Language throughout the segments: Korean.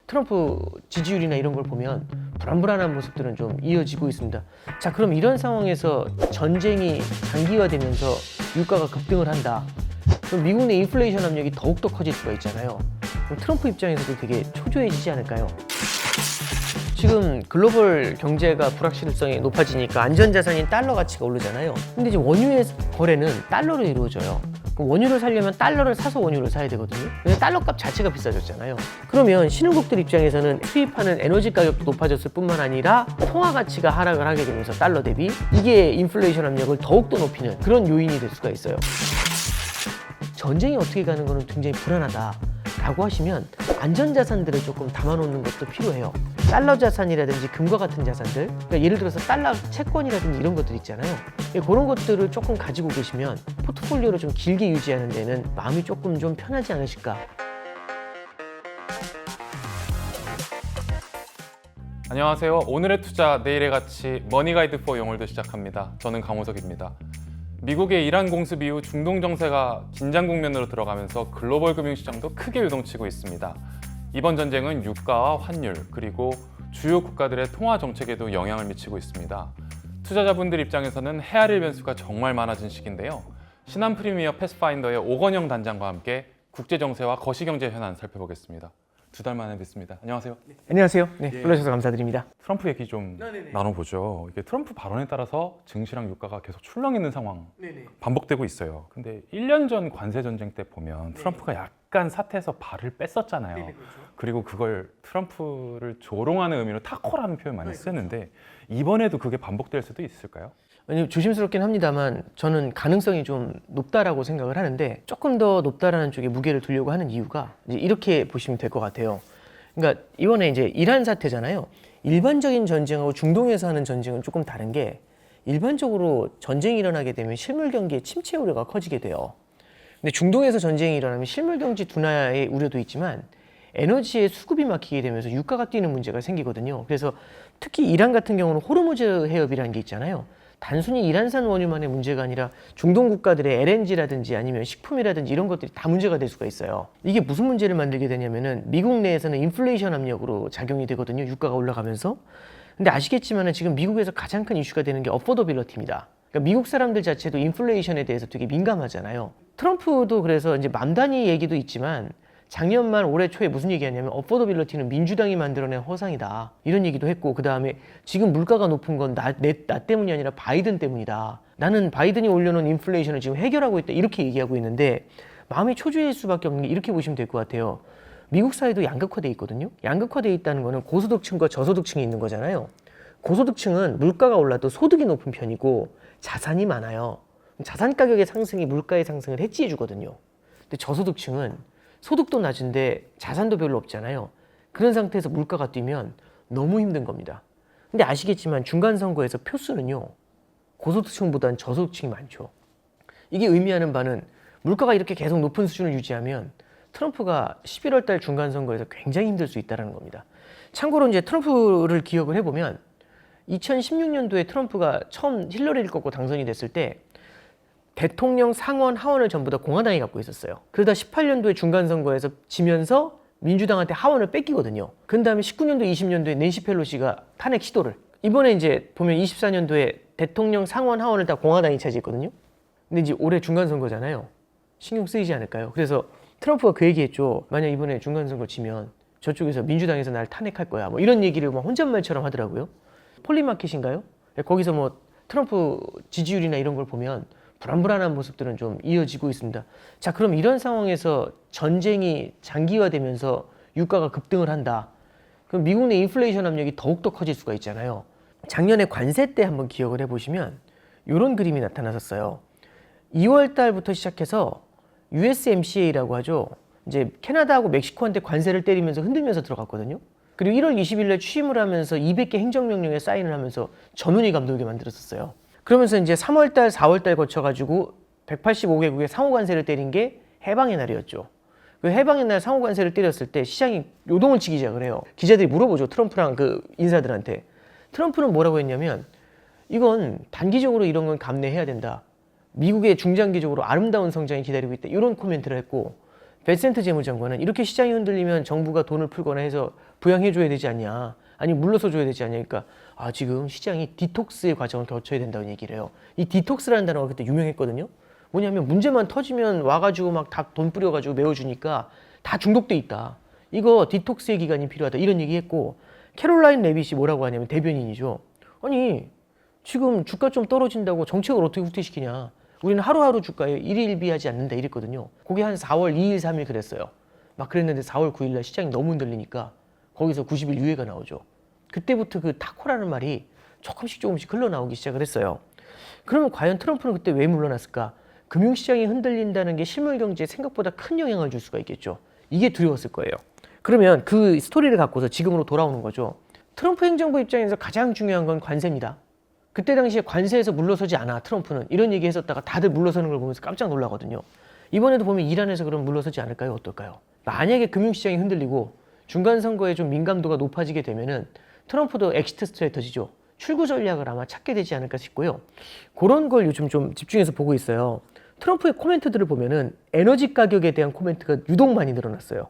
트럼프 지지율이나 이런 걸 보면 불안불안한 모습들은 좀 이어지고 있습니다. 자, 그럼 이런 상황에서 전쟁이 장기화되면서 유가가 급등을 한다. 그럼 미국 내 인플레이션 압력이 더욱더 커질 수가 있잖아요. 그럼 트럼프 입장에서도 되게 초조해지지 않을까요? 지금 글로벌 경제가 불확실성이 높아지니까 안전자산인 달러 가치가 오르잖아요. 근데 이제 원유의 거래는 달러로 이루어져요. 그럼 원유를 사려면 달러를 사서 원유를 사야 되거든요. 근데 달러 값 자체가 비싸졌잖아요. 그러면 신흥국들 입장에서는 수입하는 에너지 가격도 높아졌을 뿐만 아니라 통화 가치가 하락을 하게 되면서 달러 대비 이게 인플레이션 압력을 더욱더 높이는 그런 요인이 될 수가 있어요. 전쟁이 어떻게 가는 거는 굉장히 불안하다라고 하시면 안전자산들을 조금 담아놓는 것도 필요해요. 달러 자산이라든지 금과 같은 자산들, 그러니까 예를 들어서 달러 채권이라든지 이런 것들 있잖아요. 그런 것들을 조금 가지고 계시면 포트폴리오를 좀 길게 유지하는 데는 마음이 조금 좀 편하지 않으실까. 안녕하세요. 오늘의 투자, 내일의 가치 머니 가이드 포 영월도 시작합니다. 저는 강호석입니다. 미국의 이란 공습 이후 중동 정세가 긴장 국면으로 들어가면서 글로벌 금융시장도 크게 요동치고 있습니다. 이번 전쟁은 유가와 환율, 그리고 주요 국가들의 통화 정책에도 영향을 미치고 있습니다. 투자자분들 입장에서는 헤아릴 변수가 정말 많아진 시기인데요. 신한 프리미어 패스파인더의 오건영 단장과 함께 국제 정세와 거시경제 현안 살펴보겠습니다. 2달 만에 뵙습니다. 안녕하세요. 네. 안녕하세요. 네, 불러주셔서 감사드립니다. 트럼프 얘기 좀 나눠보죠. 이게 트럼프 발언에 따라서 증시랑 유가가 계속 출렁이는 상황 반복되고 있어요. 근데 1년 전 관세 전쟁 때 보면 트럼프가 약간 사태에서 발을 뺐었잖아요. 그리고 그걸 트럼프를 조롱하는 의미로 타코라는 표현 많이 쓰는데 이번에도 그게 반복될 수도 있을까요? 아니, 조심스럽긴 합니다만 저는 가능성이 좀 높다라고 생각을 하는데 조금 더 높다라는 쪽에 무게를 두려고 하는 이유가 이제 이렇게 보시면 될 것 같아요. 그러니까 이번에 이제 이란 사태잖아요. 일반적인 전쟁하고 중동에서 하는 전쟁은 조금 다른 게 일반적으로 전쟁이 일어나게 되면 실물 경기의 침체 우려가 커지게 돼요. 근데 중동에서 전쟁이 일어나면 실물 경기 둔화의 우려도 있지만 에너지의 수급이 막히게 되면서 유가가 뛰는 문제가 생기거든요. 그래서 특히 이란 같은 경우는 호르무즈 해협이라는 게 있잖아요. 단순히 이란산 원유만의 문제가 아니라 중동 국가들의 LNG라든지 아니면 식품이라든지 이런 것들이 다 문제가 될 수가 있어요. 이게 무슨 문제를 만들게 되냐면은 미국 내에서는 인플레이션 압력으로 작용이 되거든요. 유가가 올라가면서. 근데 아시겠지만은 지금 미국에서 가장 큰 이슈가 되는 게 어포더빌러티입니다. 그러니까 미국 사람들 자체도 인플레이션에 대해서 되게 민감하잖아요. 트럼프도 그래서 이제 맘다니 얘기도 있지만 작년 말 올해 초에 무슨 얘기하냐면 어포더빌러티는 민주당이 만들어낸 허상이다 이런 얘기도 했고, 그 다음에 지금 물가가 높은 건 나 때문이 아니라 바이든 때문이다. 나는 바이든이 올려놓은 인플레이션을 지금 해결하고 있다 이렇게 얘기하고 있는데 마음이 초조해질 수밖에 없는 게 이렇게 보시면 될 것 같아요. 미국 사회도 양극화돼 있거든요. 양극화돼 있다는 거는 고소득층과 저소득층이 있는 거잖아요. 고소득층은 물가가 올라도 소득이 높은 편이고 자산이 많아요. 자산 가격의 상승이 물가의 상승을 해지해 주거든요. 근데 저소득층은 소득도 낮은데 자산도 별로 없잖아요. 그런 상태에서 물가가 뛰면 너무 힘든 겁니다. 근데 아시겠지만 중간선거에서 표수는요, 고소득층보다는 저소득층이 많죠. 이게 의미하는 바는 물가가 이렇게 계속 높은 수준을 유지하면 트럼프가 11월 달 중간선거에서 굉장히 힘들 수 있다는 겁니다. 참고로 이제 트럼프를 기억을 해보면 2016년도에 트럼프가 처음 힐러리를 꺾고 당선이 됐을 때 대통령 상원, 하원을 전부 다 공화당이 갖고 있었어요. 그러다 18년도에 중간선거에서 지면서 민주당한테 하원을 뺏기거든요. 그 다음에 19년도, 20년도에 낸시 펠로시가 탄핵 시도를. 이번에 이제 보면 24년도에 대통령 상원, 하원을 다 공화당이 차지했거든요. 근데 이제 올해 중간선거잖아요. 신경 쓰이지 않을까요? 그래서 트럼프가 그 얘기했죠. 만약 이번에 중간선거 지면 저쪽에서 민주당에서 날 탄핵할 거야. 뭐 이런 얘기를 막 혼잣말처럼 하더라고요. 폴리마켓인가요? 거기서 뭐 트럼프 지지율이나 이런 걸 보면 불안불안한 모습들은 좀 이어지고 있습니다. 자, 그럼 이런 상황에서 전쟁이 장기화되면서 유가가 급등을 한다. 그럼 미국 내 인플레이션 압력이 더욱더 커질 수가 있잖아요. 작년에 관세 때 한번 기억을 해보시면 이런 그림이 나타났었어요. 2월 달부터 시작해서 USMCA라고 하죠. 이제 캐나다하고 멕시코한테 관세를 때리면서 흔들면서 들어갔거든요. 그리고 1월 20일 날 취임을 하면서 200개 행정명령에 사인을 하면서 전운이 감돌게 만들었었어요. 그러면서 이제 3월달, 4월달 거쳐가지고 185개국의 상호관세를 때린 게 해방의 날이었죠. 그 해방의 날 상호관세를 때렸을 때 시장이 요동을 치기 시작을 해요. 기자들이 물어보죠. 트럼프랑 그 인사들한테. 트럼프는 뭐라고 했냐면 이건 단기적으로 이런 건 감내해야 된다. 미국의 중장기적으로 아름다운 성장이 기다리고 있다. 이런 코멘트를 했고, 벨센트 재무장관은 이렇게 시장이 흔들리면 정부가 돈을 풀거나 해서 부양해줘야 되지 않냐, 아니 물러서 줘야 되지 않냐. 그러니까 지금 시장이 디톡스의 과정을 거쳐야 된다고 얘기를 해요. 이 디톡스라는 단어가 그때 유명했거든요. 뭐냐면 문제만 터지면 와가지고 막 다 돈 뿌려가지고 메워주니까 다 중독돼 있다. 이거 디톡스의 기간이 필요하다. 이런 얘기했고, 캐롤라인 레빗이 뭐라고 하냐면, 대변인이죠. 아니 지금 주가 좀 떨어진다고 정책을 어떻게 후퇴시키냐. 우리는 하루하루 주가에 일일비하지 않는다 이랬거든요. 그게 한 4월 2일, 3일 그랬어요. 막 그랬는데 4월 9일 날 시장이 너무 흔들리니까 거기서 90일 유예가 나오죠. 그때부터 그 타코라는 말이 조금씩 흘러나오기 시작을 했어요. 그러면 과연 트럼프는 그때 왜 물러났을까? 금융시장이 흔들린다는 게 실물 경제에 생각보다 큰 영향을 줄 수가 있겠죠. 이게 두려웠을 거예요. 그러면 그 스토리를 갖고서 지금으로 돌아오는 거죠. 트럼프 행정부 입장에서 가장 중요한 건 관세입니다. 그때 당시에 관세에서 물러서지 않아 트럼프는, 이런 얘기 했었다가 다들 물러서는 걸 보면서 깜짝 놀라거든요. 이번에도 보면 이란에서 그럼 물러서지 않을까요? 어떨까요? 만약에 금융시장이 흔들리고 중간 선거에 좀 민감도가 높아지게 되면은 트럼프도 엑시트 스트래터지죠. 출구 전략을 아마 찾게 되지 않을까 싶고요. 그런 걸 요즘 좀 집중해서 보고 있어요. 트럼프의 코멘트들을 보면은 에너지 가격에 대한 코멘트가 유독 많이 늘어났어요.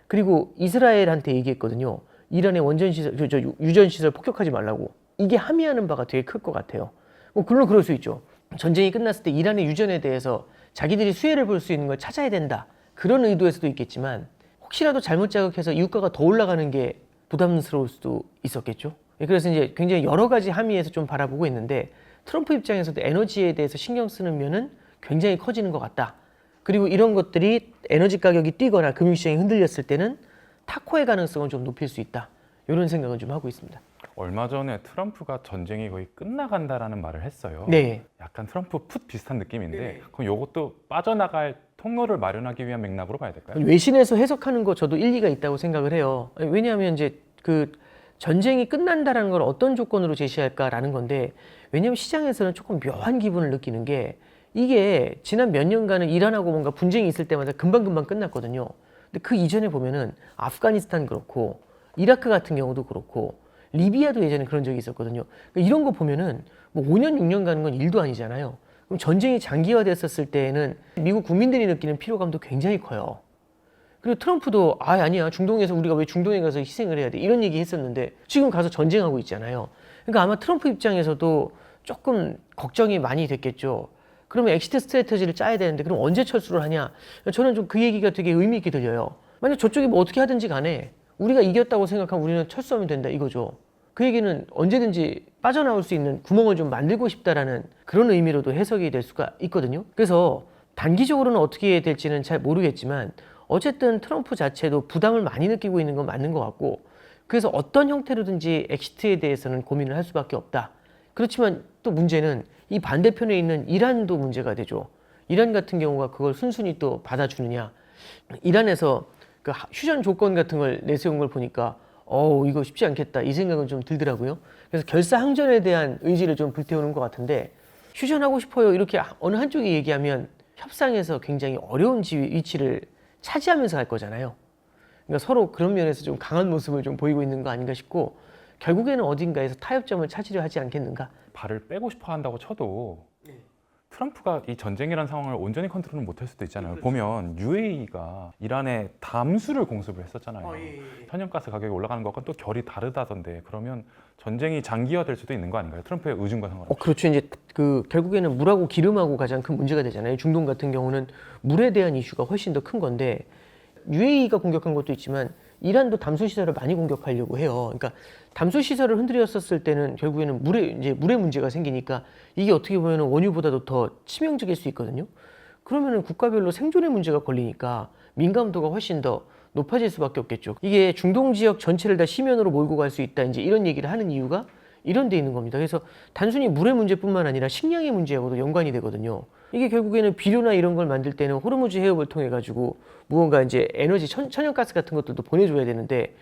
그리고 이스라엘한테 얘기했거든요. 이란의 원전시설, 유전시설 폭격하지 말라고. 이게 함의하는 바가 되게 클 것 같아요. 물론 그럴 수 있죠. 전쟁이 끝났을 때 이란의 유전에 대해서 자기들이 수혜를 볼 수 있는 걸 찾아야 된다. 그런 의도에서도 있겠지만, 혹시라도 잘못 자극해서 유가가 더 올라가는 게 부담스러울 수도 있었겠죠. 그래서 이제 굉장히 여러 가지 함의에서 좀 바라보고 있는데, 트럼프 입장에서도 에너지에 대해서 신경 쓰는 면은 굉장히 커지는 것 같다. 그리고 이런 것들이 에너지 가격이 뛰거나 금융시장이 흔들렸을 때는 타코의 가능성을 좀 높일 수 있다. 이런 생각은 좀 하고 있습니다. 얼마 전에 트럼프가 전쟁이 거의 끝나간다라는 말을 했어요. 네. 약간 트럼프 풋 비슷한 느낌인데 네. 그럼 이것도 빠져나갈 통로를 마련하기 위한 맥락으로 봐야 될까요? 외신에서 해석하는 거 저도 일리가 있다고 생각을 해요. 왜냐하면 이제 그 전쟁이 끝난다라는 걸 어떤 조건으로 제시할까라는 건데, 왜냐하면 시장에서는 조금 묘한 기분을 느끼는 게, 이게 지난 몇 년간은 이란하고 뭔가 분쟁이 있을 때마다 금방금방 끝났거든요. 근데 그 이전에 보면은 아프가니스탄 그렇고 이라크 같은 경우도 그렇고 리비아도 예전에 그런 적이 있었거든요. 그러니까 이런 거 보면은 뭐 5년, 6년 가는 건 일도 아니잖아요. 그럼 전쟁이 장기화됐었을 때에는 미국 국민들이 느끼는 피로감도 굉장히 커요. 그리고 트럼프도 아니야, 중동에서 우리가 왜 중동에 가서 희생을 해야 돼, 이런 얘기 했었는데 지금 가서 전쟁하고 있잖아요. 그러니까 아마 트럼프 입장에서도 조금 걱정이 많이 됐겠죠. 그러면 엑시트 스트래터지를 짜야 되는데 그럼 언제 철수를 하냐? 저는 좀 그 얘기가 되게 의미 있게 들려요. 만약 저쪽이 뭐 어떻게 하든지 간에 우리가 이겼다고 생각하면 우리는 철수하면 된다 이거죠. 그 얘기는 언제든지 빠져나올 수 있는 구멍을 좀 만들고 싶다라는 그런 의미로도 해석이 될 수가 있거든요. 그래서 단기적으로는 어떻게 될지는 잘 모르겠지만, 어쨌든 트럼프 자체도 부담을 많이 느끼고 있는 건 맞는 것 같고, 그래서 어떤 형태로든지 엑시트에 대해서는 고민을 할 수밖에 없다. 그렇지만 또 문제는 이 반대편에 있는 이란도 문제가 되죠. 이란 같은 경우가 그걸 순순히 또 받아주느냐. 이란에서 그 휴전 조건 같은 걸 내세운 걸 보니까 이거 쉽지 않겠다 이 생각은 좀 들더라고요. 그래서 결사항전에 대한 의지를 좀 불태우는 것 같은데, 휴전하고 싶어요 이렇게 어느 한쪽이 얘기하면 협상에서 굉장히 어려운 위치를 차지하면서 할 거잖아요. 그러니까 서로 그런 면에서 좀 강한 모습을 좀 보이고 있는 거 아닌가 싶고, 결국에는 어딘가에서 타협점을 찾으려 하지 않겠는가. 발을 빼고 싶어 한다고 쳐도 트럼프가 이 전쟁이라는 상황을 온전히 컨트롤은 못할 수도 있잖아요. 그렇죠. 보면 UAE가 이란에 담수를 공습을 했었잖아요. 천연가스 가격이 올라가는 것과 또 결이 다르다던데, 그러면 전쟁이 장기화될 수도 있는 거 아닌가요? 트럼프의 의중과 상관없이. 그렇죠. 이제 그 결국에는 물하고 기름하고 가장 큰 문제가 되잖아요. 중동 같은 경우는 물에 대한 이슈가 훨씬 더 큰 건데, UAE가 공격한 것도 있지만 이란도 담수 시설을 많이 공격하려고 해요. 그러니까 담수 시설을 흔들렸었을 때는 결국에는 물의 문제가 생기니까 이게 어떻게 보면 원유보다도 더 치명적일 수 있거든요. 그러면은 국가별로 생존의 문제가 걸리니까 민감도가 훨씬 더 높아질 수밖에 없겠죠. 이게 중동 지역 전체를 다 심연으로 몰고 갈 수 있다, 이제 이런 얘기를 하는 이유가 이런 데 있는 겁니다. 그래서 단순히 물의 문제뿐만 아니라 식량의 문제하고도 연관이 되거든요. 이게 결국에는 비료나 이런 걸 만들 때는 호르무즈 해협을 통해 가지고 무언가 이제 에너지 천연가스 같은 것들도 보내줘야 되는데,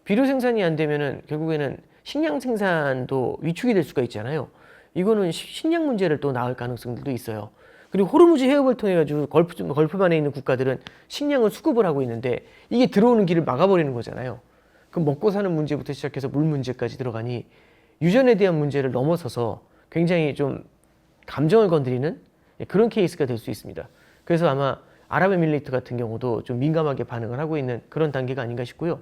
비료 생산이 안 되면은 결국에는 식량 생산도 위축이 될 수가 있잖아요. 이거는 식량 문제를 또 낳을 가능성들도 있어요. 그리고 호르무즈 해협을 통해 가지고 걸프만에 있는 국가들은 식량을 수급을 하고 있는데 이게 들어오는 길을 막아버리는 거잖아요. 그럼 먹고 사는 문제부터 시작해서 물 문제까지 들어가니 유전에 대한 문제를 넘어서서 굉장히 좀 감정을 건드리는 그런 케이스가 될 수 있습니다. 그래서 아마 아랍에미리트 같은 경우도 좀 민감하게 반응을 하고 있는 그런 단계가 아닌가 싶고요.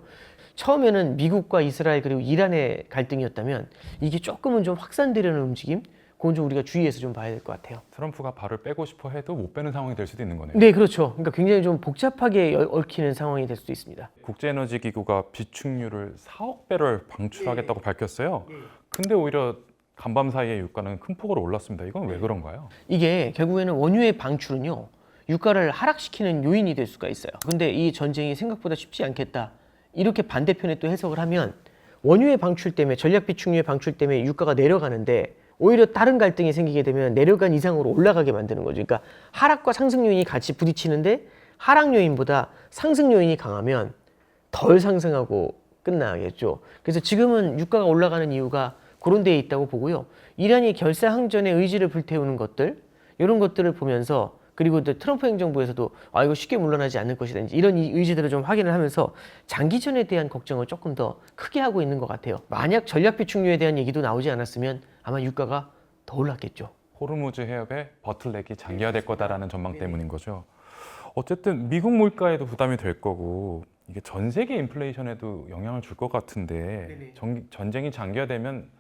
처음에는 미국과 이스라엘 그리고 이란의 갈등이었다면 이게 조금은 좀 확산되려는 움직임, 그건 좀 우리가 주의해서 좀 봐야 될 것 같아요. 트럼프가 발을 빼고 싶어 해도 못 빼는 상황이 될 수도 있는 거네요. 네, 그렇죠. 그러니까 굉장히 좀 복잡하게 얽히는 상황이 될 수도 있습니다. 국제에너지기구가 비축유를 4억 배럴 방출하겠다고 밝혔어요. 근데 오히려 간밤 사이에 유가는 큰 폭으로 올랐습니다. 이건 왜 그런가요? 이게 결국에는 원유의 방출은요, 유가를 하락시키는 요인이 될 수가 있어요. 근데 이 전쟁이 생각보다 쉽지 않겠다, 이렇게 반대편에 또 해석을 하면 원유의 방출 때문에, 전략 비축유의 방출 때문에 유가가 내려가는데 오히려 다른 갈등이 생기게 되면 내려간 이상으로 올라가게 만드는 거죠. 그러니까 하락과 상승 요인이 같이 부딪히는데 하락 요인보다 상승 요인이 강하면 덜 상승하고 끝나겠죠. 그래서 지금은 유가가 올라가는 이유가 그런 데에 있다고 보고요. 이란이 결사항전의 의지를 불태우는 것들, 이런 것들을 보면서, 그리고 또 트럼프 행정부에서도 이거 쉽게 물러나지 않을 것이다, 이런 의지들을 좀 확인을 하면서 장기전에 대한 걱정을 조금 더 크게 하고 있는 것 같아요. 만약 전략 비축유에 대한 얘기도 나오지 않았으면 아마 유가가 더 올랐겠죠. 호르무즈 해협의 버틀렉이 장기화될 거다라는 전망 때문인 거죠. 어쨌든 미국 물가에도 부담이 될 거고 이게 전 세계 인플레이션에도 영향을 줄 것 같은데 전쟁이 장기화되면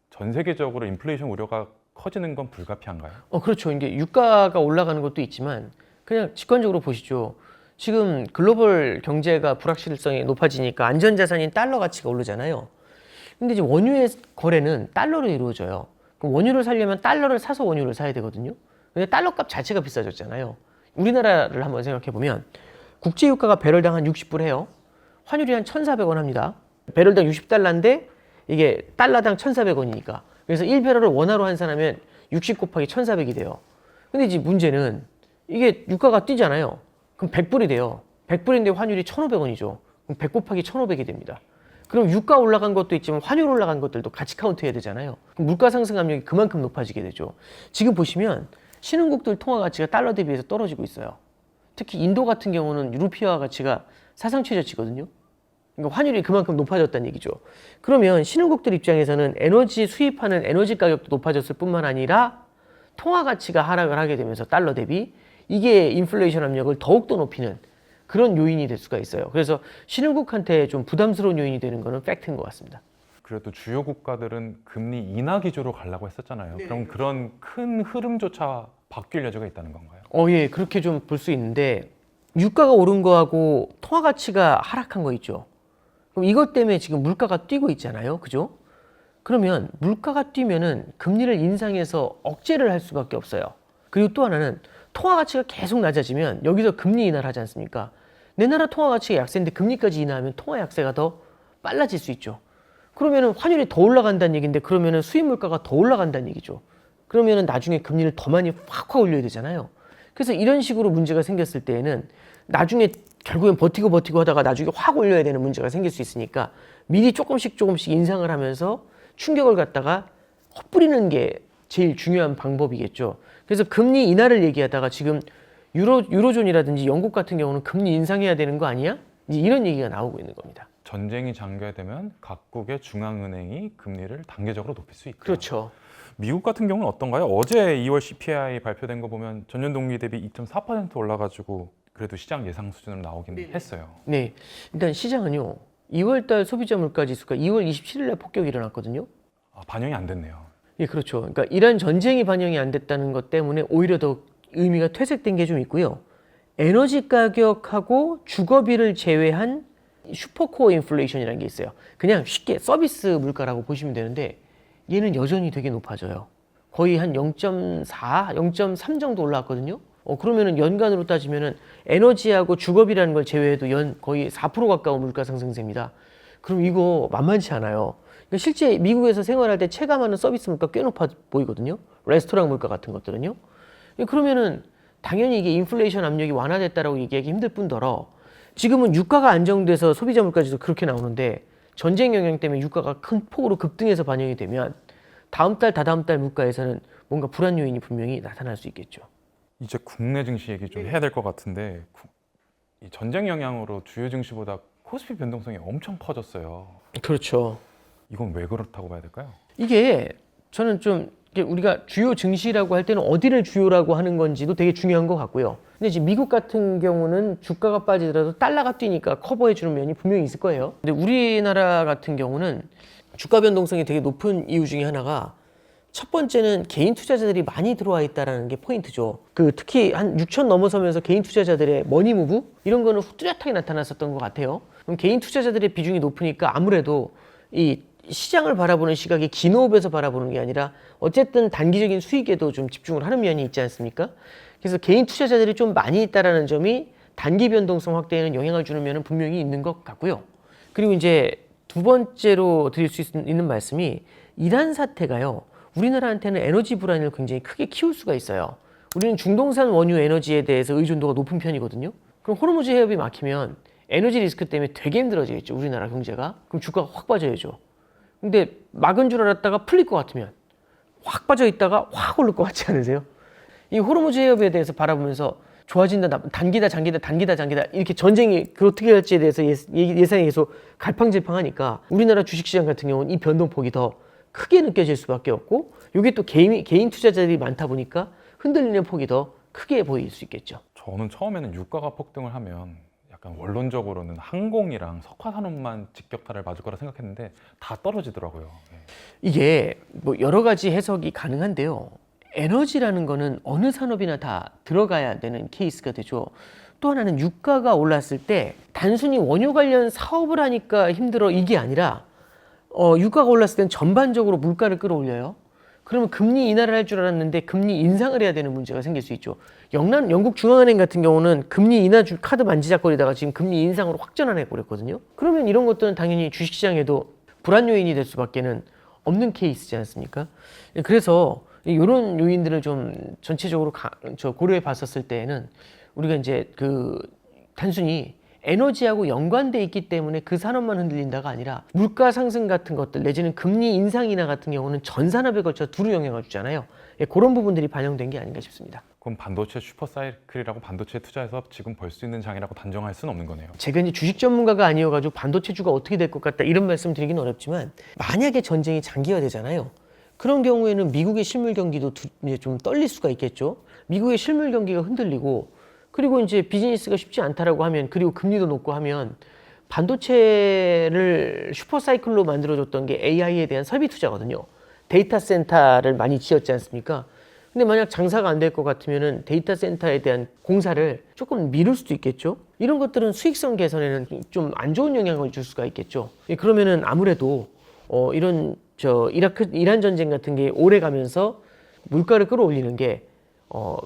전 세계적으로 인플레이션 우려가 커지는 건 불가피한가요? 그렇죠. 이게 유가가 올라가는 것도 있지만 그냥 직관적으로 보시죠. 지금 글로벌 경제가 불확실성이 높아지니까 안전자산인 달러 가치가 오르잖아요. 근데 이제 원유의 거래는 달러로 이루어져요. 그럼 원유를 사려면 달러를 사서 원유를 사야 되거든요. 근데 달러 값 자체가 비싸졌잖아요. 우리나라를 한번 생각해 보면 국제 유가가 배럴당 한 60불 해요. 환율이 한 1,400원 합니다. 배럴당 60달러인데 이게 달러당 1,400원이니까. 그래서 1배럴을 원화로 환산하면 60 곱하기 1,400이 돼요. 근데 이제 문제는 이게 유가가 뛰잖아요. 그럼 100불이 돼요. 100불인데 환율이 1,500원이죠. 그럼 100 곱하기 1,500이 됩니다. 그럼 유가 올라간 것도 있지만 환율 올라간 것들도 같이 카운트해야 되잖아요. 그럼 물가 상승 압력이 그만큼 높아지게 되죠. 지금 보시면 신흥국들 통화 가치가 달러 대비해서 떨어지고 있어요. 특히 인도 같은 경우는 루피아 가치가 사상 최저치거든요. 그러니까 환율이 그만큼 높아졌다는 얘기죠. 그러면 신흥국들 입장에서는 에너지 수입하는 에너지 가격도 높아졌을 뿐만 아니라 통화 가치가 하락을 하게 되면서 달러 대비 이게 인플레이션 압력을 더욱더 높이는 그런 요인이 될 수가 있어요. 그래서 신흥국한테 좀 부담스러운 요인이 되는 거는 팩트인 것 같습니다. 그래도 주요 국가들은 금리 인하 기조로 가려고 했었잖아요. 그럼 그런 큰 흐름조차 바뀔 여지가 있다는 건가요? 예, 그렇게 좀 볼 수 있는데 유가가 오른 거하고 통화 가치가 하락한 거 있죠. 그럼 이것 때문에 지금 물가가 뛰고 있잖아요. 그죠? 그러면 물가가 뛰면은 금리를 인상해서 억제를 할 수밖에 없어요. 그리고 또 하나는 통화 가치가 계속 낮아지면 여기서 금리 인하를 하지 않습니까? 내 나라 통화 가치가 약세인데 금리까지 인하하면 통화 약세가 더 빨라질 수 있죠. 그러면은 환율이 더 올라간다는 얘기인데 그러면은 수입 물가가 더 올라간다는 얘기죠. 그러면은 나중에 금리를 더 많이 확 올려야 되잖아요. 그래서 이런 식으로 문제가 생겼을 때에는 나중에 결국엔 버티고 하다가 나중에 확 올려야 되는 문제가 생길 수 있으니까 미리 조금씩 인상을 하면서 충격을 갖다가 헛뿌리는 게 제일 중요한 방법이겠죠. 그래서 금리 인하를 얘기하다가 지금 유로존이라든지 영국 같은 경우는 금리 인상해야 되는 거 아니야? 이제 이런 얘기가 나오고 있는 겁니다. 전쟁이 장기화되면 각국의 중앙은행이 금리를 단계적으로 높일 수 있다. 그렇죠. 미국 같은 경우는 어떤가요? 어제 2월 CPI 발표된 거 보면 전년 동기 대비 2.4% 올라가지고 그래도 시장 예상 수준으로 나오긴 했어요. 네, 일단 시장은요 2월달 소비자 물가 지수가 2월 27일에 폭격이 일어났거든요. 반영이 안 됐네요. 예, 그렇죠. 그러니까 이란 전쟁이 반영이 안 됐다는 것 때문에 오히려 더 의미가 퇴색된 게 좀 있고요. 에너지 가격하고 주거비를 제외한 슈퍼코어 인플레이션이라는 게 있어요. 그냥 쉽게 서비스 물가라고 보시면 되는데 얘는 여전히 되게 높아져요. 거의 한 0.4, 0.3 정도 올라왔거든요. 그러면은 연간으로 따지면은 에너지하고 주거비라는 걸 제외해도 거의 4% 가까운 물가 상승세입니다. 그럼 이거 만만치 않아요. 그러니까 실제 미국에서 생활할 때 체감하는 서비스 물가 꽤 높아 보이거든요. 레스토랑 물가 같은 것들은요. 그러면은 당연히 이게 인플레이션 압력이 완화됐다라고 얘기하기 힘들 뿐더러 지금은 유가가 안정돼서 소비자 물가지수 그렇게 나오는데 전쟁 영향 때문에 유가가 큰 폭으로 급등해서 반영이 되면 다음 달, 다다음 달 물가에서는 뭔가 불안 요인이 분명히 나타날 수 있겠죠. 이제 국내 증시 얘기 좀 해야 될 것 같은데 이 전쟁 영향으로 주요 증시보다 코스피 변동성이 엄청 커졌어요. 그렇죠. 이건 왜 그렇다고 봐야 될까요? 이게 저는 좀 우리가 주요 증시라고 할 때는 어디를 주요라고 하는 건지도 되게 중요한 것 같고요. 근데 이제 미국 같은 경우는 주가가 빠지더라도 달러가 뛰니까 커버해주는 면이 분명히 있을 거예요. 근데 우리나라 같은 경우는 주가 변동성이 되게 높은 이유 중에 하나가 첫 번째는 개인 투자자들이 많이 들어와 있다는 게 포인트죠. 특히 한 6천 넘어서면서 개인 투자자들의 머니무브 이런 거는 뚜렷하게 나타났었던 것 같아요. 그럼 개인 투자자들의 비중이 높으니까 아무래도 이 시장을 바라보는 시각이 긴 호흡에서 바라보는 게 아니라 어쨌든 단기적인 수익에도 좀 집중을 하는 면이 있지 않습니까? 그래서 개인 투자자들이 좀 많이 있다라는 점이 단기 변동성 확대에는 영향을 주는 면은 분명히 있는 것 같고요. 그리고 이제 두 번째로 드릴 수 있는 말씀이 이란 사태가요. 우리나라한테는 에너지 불안을 굉장히 크게 키울 수가 있어요. 우리는 중동산 원유 에너지에 대해서 의존도가 높은 편이거든요. 그럼 호르무즈 해협이 막히면 에너지 리스크 때문에 되게 힘들어지겠죠. 우리나라 경제가. 그럼 주가가 확 빠져야죠. 근데 막은 줄 알았다가 풀릴 것 같으면 확 빠져 있다가 확 오를 것 같지 않으세요? 이 호르무즈 해협에 대해서 바라보면서 좋아진다, 단기다, 장기다, 단기다, 장기다 이렇게 전쟁이 어떻게 할지에 대해서 예상이 계속 갈팡질팡하니까 우리나라 주식시장 같은 경우는 이 변동폭이 더 크게 느껴질 수밖에 없고 이게 또 개인 투자자들이 많다 보니까 흔들리는 폭이 더 크게 보일 수 있겠죠. 저는 처음에는 유가가 폭등을 하면 약간 원론적으로는 항공이랑 석화산업만 직격탄을 맞을 거라 생각했는데 다 떨어지더라고요. 네. 이게 뭐 여러 가지 해석이 가능한데요. 에너지라는 거는 어느 산업이나 다 들어가야 되는 케이스가 되죠. 또 하나는 유가가 올랐을 때 단순히 원유 관련 사업을 하니까 힘들어 이게 아니라 유가가 올랐을 땐 전반적으로 물가를 끌어올려요. 그러면 금리 인하를 할 줄 알았는데 금리 인상을 해야 되는 문제가 생길 수 있죠. 영국 중앙은행 같은 경우는 금리 인하 카드 만지작거리다가 지금 금리 인상으로 확 전환해버렸거든요. 그러면 이런 것들은 당연히 주식시장에도 불안 요인이 될 수밖에는 없는 케이스지 않습니까? 그래서 이런 요인들을 좀 전체적으로 고려해 봤었을 때에는 우리가 이제 단순히 에너지하고 연관돼 있기 때문에 그 산업만 흔들린다가 아니라 물가 상승 같은 것들 내지는 금리 인상 인하 같은 경우는 전 산업에 걸쳐 두루 영향을 주잖아요. 그런 부분들이 반영된 게 아닌가 싶습니다. 그럼 반도체 슈퍼사이클이라고 반도체에 투자해서 지금 벌 수 있는 장이라고 단정할 수는 없는 거네요. 제가 이제 주식 전문가가 아니어가지고 반도체주가 어떻게 될 것 같다 이런 말씀 드리긴 어렵지만 만약에 전쟁이 장기화되잖아요. 그런 경우에는 미국의 실물 경기도 이제 좀 떨릴 수가 있겠죠. 미국의 실물 경기가 흔들리고 그리고 이제 비즈니스가 쉽지 않다라고 하면 그리고 금리도 높고 하면 반도체를 슈퍼사이클로 만들어줬던 게 AI에 대한 설비 투자거든요. 데이터 센터를 많이 지었지 않습니까? 근데 만약 장사가 안 될 것 같으면은 데이터 센터에 대한 공사를 조금 미룰 수도 있겠죠. 이런 것들은 수익성 개선에는 좀 안 좋은 영향을 줄 수가 있겠죠. 그러면은 아무래도 이런 이란 전쟁 같은 게 오래 가면서 물가를 끌어올리는 게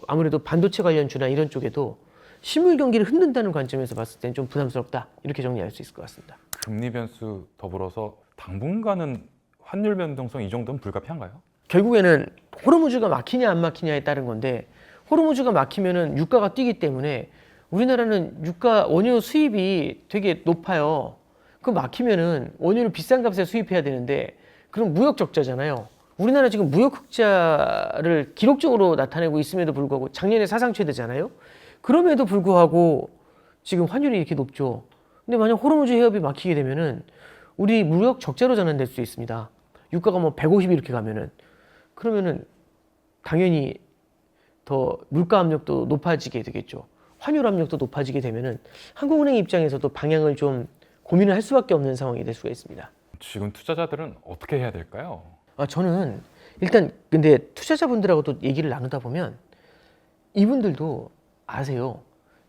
아무래도 반도체 관련 주나 이런 쪽에도 실물 경기를 흔든다는 관점에서 봤을 때는 좀 부담스럽다 이렇게 정리할 수 있을 것 같습니다. 금리 변수 더불어서 당분간은 환율 변동성 이 정도는 불가피한가요? 결국에는 호르무즈가 막히냐 안 막히냐에 따른 건데 호르무즈가 막히면은 유가가 뛰기 때문에 우리나라는 원유 수입이 되게 높아요. 그 막히면은 원유를 비싼 값에 수입해야 되는데 그럼 무역 적자잖아요. 우리나라 지금 무역 흑자를 기록적으로 나타내고 있음에도 불구하고 작년에 사상 최대잖아요. 그럼에도 불구하고 지금 환율이 이렇게 높죠. 근데 만약 호르무즈 해협이 막히게 되면은 우리 무역 적자로 전환될 수 있습니다. 유가가 뭐 150 이렇게 가면은 그러면은 당연히 더 물가 압력도 높아지게 되겠죠. 환율 압력도 높아지게 되면은 한국은행 입장에서도 방향을 좀 고민을 할 수밖에 없는 상황이 될 수가 있습니다. 지금 투자자들은 어떻게 해야 될까요? 저는 일단 근데 투자자분들하고도 얘기를 나누다 보면 이분들도 아세요.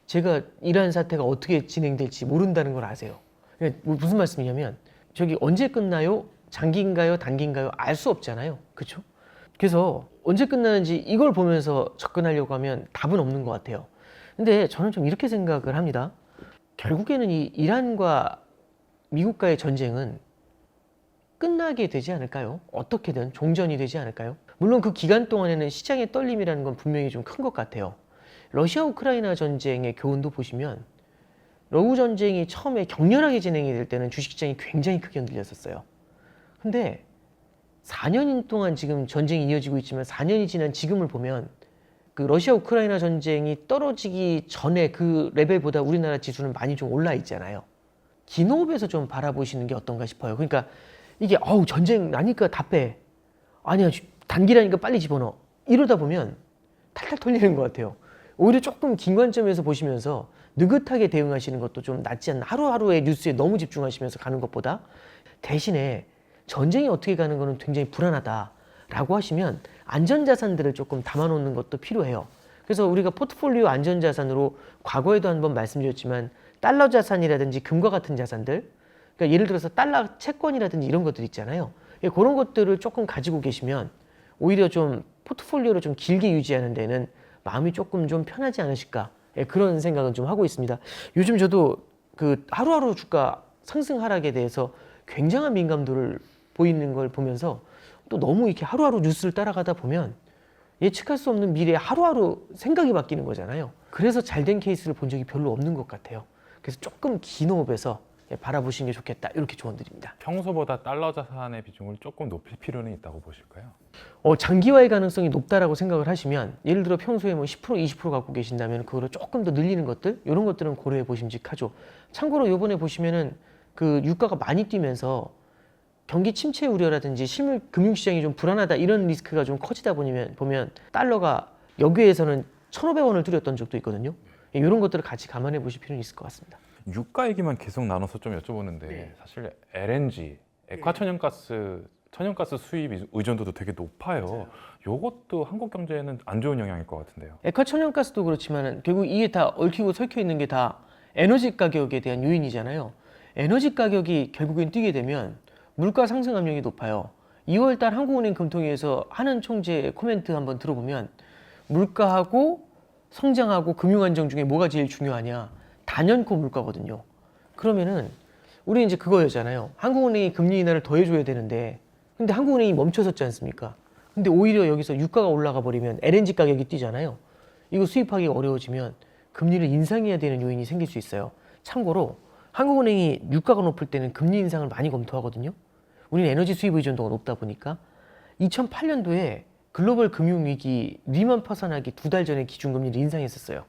제가 이러한 사태가 어떻게 진행될지 모른다는 걸 아세요. 무슨 말씀이냐면 저기 언제 끝나요? 장기인가요? 단기인가요? 알 수 없잖아요. 그렇죠? 그래서 언제 끝나는지 이걸 보면서 접근하려고 하면 답은 없는 것 같아요. 근데 저는 좀 이렇게 생각을 합니다. 결국에는 이 이란과 미국과의 전쟁은 끝나게 되지 않을까요? 어떻게든 종전이 되지 않을까요? 물론 그 기간 동안에는 시장의 떨림이라는 건 분명히 좀 큰 것 같아요. 러시아 우크라이나 전쟁의 교훈도 보시면 러우 전쟁이 처음에 격렬하게 진행이 될 때는 주식시장이 굉장히 크게 흔들렸었어요. 근데 4년 동안 지금 전쟁이 이어지고 있지만 4년이 지난 지금을 보면 그 러시아 우크라이나 전쟁이 떨어지기 전에 그 레벨보다 우리나라 지수는 많이 좀 올라 있잖아요. 긴 호흡에서 좀 바라보시는 게 어떤가 싶어요. 그러니까 이게 전쟁 나니까 다 빼. 아니야 단기라니까 빨리 집어넣어. 이러다 보면 탈탈 털리는 것 같아요. 오히려 조금 긴 관점에서 보시면서 느긋하게 대응하시는 것도 좀 낫지 않나. 하루하루의 뉴스에 너무 집중하시면서 가는 것보다 대신에 전쟁이 어떻게 가는 거는 굉장히 불안하다라고 하시면 안전자산들을 조금 담아놓는 것도 필요해요. 그래서 우리가 포트폴리오 안전자산으로 과거에도 한번 말씀드렸지만 달러 자산이라든지 금과 같은 자산들, 그러니까 예를 들어서 달러 채권이라든지 이런 것들 있잖아요. 그런 것들을 조금 가지고 계시면 오히려 좀 포트폴리오를 좀 길게 유지하는 데는 마음이 조금 좀 편하지 않으실까, 그런 생각은 좀 하고 있습니다. 요즘 저도 그 하루하루 주가 상승 하락에 대해서 굉장한 민감도를 보이는 걸 보면서 또 너무 이렇게 하루하루 뉴스를 따라가다 보면 예측할 수 없는 미래에 하루하루 생각이 바뀌는 거잖아요. 그래서 잘된 케이스를 본 적이 별로 없는 것 같아요. 그래서 조금 긴 호흡에서 바라보시는 게 좋겠다, 이렇게 조언드립니다. 평소보다 달러 자산의 비중을 조금 높일 필요는 있다고 보실까요? 장기화의 가능성이 높다라고 생각을 하시면, 예를 들어 평소에 뭐 10%, 20% 갖고 계신다면 그거를 조금 더 늘리는 것들, 이런 것들은 고려해 보심직하죠. 참고로 요번에 보시면은 그 유가가 많이 뛰면서 경기 침체 우려라든지 실물 금융시장이 좀 불안하다, 이런 리스크가 좀 커지다 보면 달러가 여기에서는 1,500원을 뚫었던 적도 있거든요. 이런 것들을 같이 감안해 보실 필요는 있을 것 같습니다. 유가 얘기만 계속 나눠서 좀 여쭤보는데 사실 LNG, 액화천연가스, 천연가스 수입 의존도도 되게 높아요. 요것도 한국 경제에는 안 좋은 영향일 것 같은데요. 액화천연가스도 그렇지만 결국 이게 다 얽히고 설켜 있는 게 다 에너지 가격에 대한 요인이잖아요. 에너지 가격이 결국엔 뛰게 되면 물가 상승 압력이 높아요. 2월달 한국은행 금통위에서 하는 총재 코멘트 한번 들어보면 물가하고 성장하고 금융 안정 중에 뭐가 제일 중요하냐? 단연코 물가거든요. 그러면은 우리 이제 그거였잖아요. 한국은행이 금리 인하를 더 해줘야 되는데, 근데 한국은행이 멈춰섰지 않습니까? 근데 오히려 여기서 유가가 올라가 버리면 LNG 가격이 뛰잖아요. 이거 수입하기가 어려워지면 금리를 인상해야 되는 요인이 생길 수 있어요. 참고로 한국은행이 유가가 높을 때는 금리 인상을 많이 검토하거든요. 우리는 에너지 수입 의존도가 높다 보니까 2008년도에 글로벌 금융위기 리만 파산하기 2달 전에 기준금리를 인상했었어요.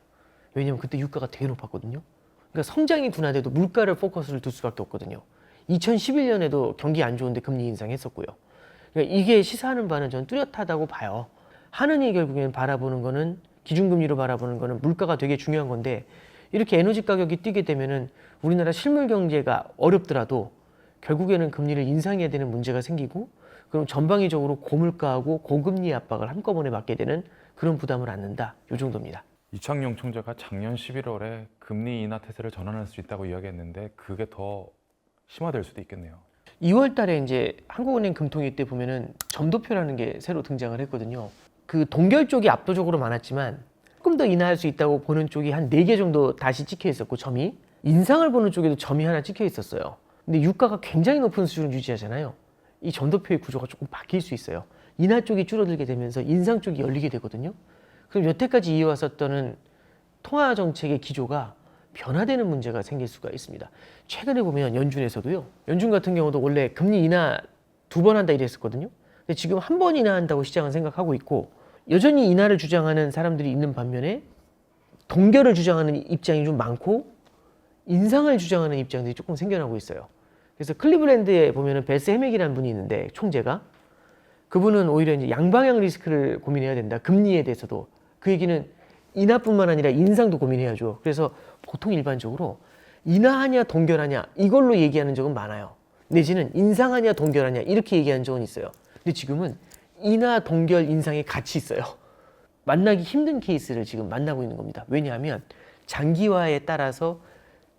왜냐면 그때 유가가 되게 높았거든요. 그러니까 성장이 둔화돼도 물가를 포커스를 둘 수밖에 없거든요. 2011년에도 경기 안 좋은데 금리 인상했었고요. 그러니까 이게 시사하는 바는 저는 뚜렷하다고 봐요. 하느니 결국엔 바라보는 거는, 기준금리로 바라보는 거는 물가가 되게 중요한 건데, 이렇게 에너지 가격이 뛰게 되면은 우리나라 실물 경제가 어렵더라도 결국에는 금리를 인상해야 되는 문제가 생기고, 그럼 전방위적으로 고물가하고 고금리 압박을 한꺼번에 맞게 되는 그런 부담을 안는다, 이 정도입니다. 이창용 총재가 작년 11월에 금리 인하 태세를 전환할 수 있다고 이야기했는데 그게 더 심화될 수도 있겠네요. 2월 달에 이제 한국은행 금통위 때 보면은 점도표라는 게 새로 등장을 했거든요. 그 동결 쪽이 압도적으로 많았지만 조금 더 인하할 수 있다고 보는 쪽이 한 4개 정도 다시 찍혀 있었고, 점이 인상을 보는 쪽에도 점이 하나 찍혀 있었어요. 근데 유가가 굉장히 높은 수준을 유지하잖아요. 이 점도표의 구조가 조금 바뀔 수 있어요. 인하 쪽이 줄어들게 되면서 인상 쪽이 열리게 되거든요. 그럼 여태까지 이어왔었던 통화 정책의 기조가 변화되는 문제가 생길 수가 있습니다. 최근에 보면 연준에서도요. 연준 같은 경우도 원래 금리 인하 2번 한다 이랬었거든요. 근데 지금 1번 인하한다고 시장은 생각하고 있고, 여전히 인하를 주장하는 사람들이 있는 반면에 동결을 주장하는 입장이 좀 많고 인상을 주장하는 입장들이 조금 생겨나고 있어요. 그래서 클리블랜드에 보면은 베스 해맥이라는 분이 있는데, 총재가, 그분은 오히려 이제 양방향 리스크를 고민해야 된다. 금리에 대해서도. 그 얘기는 인하뿐만 아니라 인상도 고민해야죠. 그래서 보통 일반적으로 인하하냐 동결하냐 이걸로 얘기하는 적은 많아요. 내지는 인상하냐 동결하냐 이렇게 얘기하는 적은 있어요. 근데 지금은 인하 동결 인상이 같이 있어요. 만나기 힘든 케이스를 지금 만나고 있는 겁니다. 왜냐하면 장기화에 따라서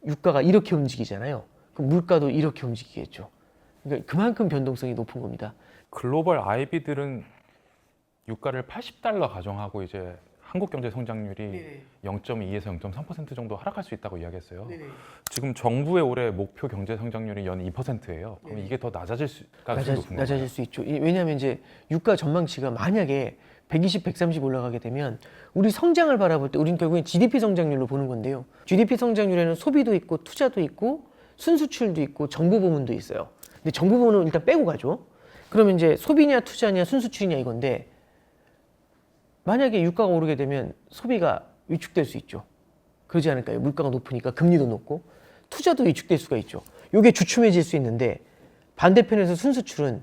유가가 이렇게 움직이잖아요. 그럼 물가도 이렇게 움직이겠죠. 그러니까 그만큼 변동성이 높은 겁니다. 글로벌 IB들은 유가를 80달러 가정하고 이제 한국 경제 성장률이 0.2에서 0.3% 정도 하락할 수 있다고 이야기했어요. 지금 정부의 올해 목표 경제 성장률이 연 2%예요. 그럼 이게 더 낮아질 수가 높은 건가요? 낮아질 수 있죠. 왜냐하면 이제 유가 전망치가 만약에 120, 130 올라가게 되면 우리 성장을 바라볼 때 우리는 결국엔 GDP 성장률로 보는 건데요. GDP 성장률에는 소비도 있고 투자도 있고 순수출도 있고 정부 부문도 있어요. 근데 정부 부문은 일단 빼고 가죠. 그러면 이제 소비냐 투자냐 순수출이냐 이건데, 만약에 유가가 오르게 되면 소비가 위축될 수 있죠. 그러지 않을까요? 물가가 높으니까 금리도 높고 투자도 위축될 수가 있죠. 이게 주춤해질 수 있는데, 반대편에서 순수출은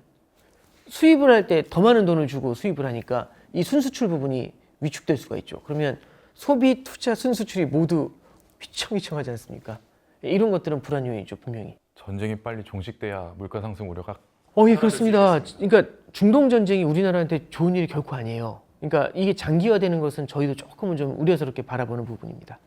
수입을 할 때 더 많은 돈을 주고 수입을 하니까 이 순수출 부분이 위축될 수가 있죠. 그러면 소비, 투자, 순수출이 모두 휘청휘청하지 않습니까? 이런 것들은 불안 요인이죠, 분명히. 전쟁이 빨리 종식돼야 물가 상승 우려가 예, 그렇습니다. 그러니까 중동 전쟁이 우리나라한테 좋은 일이 결코 아니에요. 그러니까 이게 장기화되는 것은 저희도 조금은 좀 우려스럽게 바라보는 부분입니다.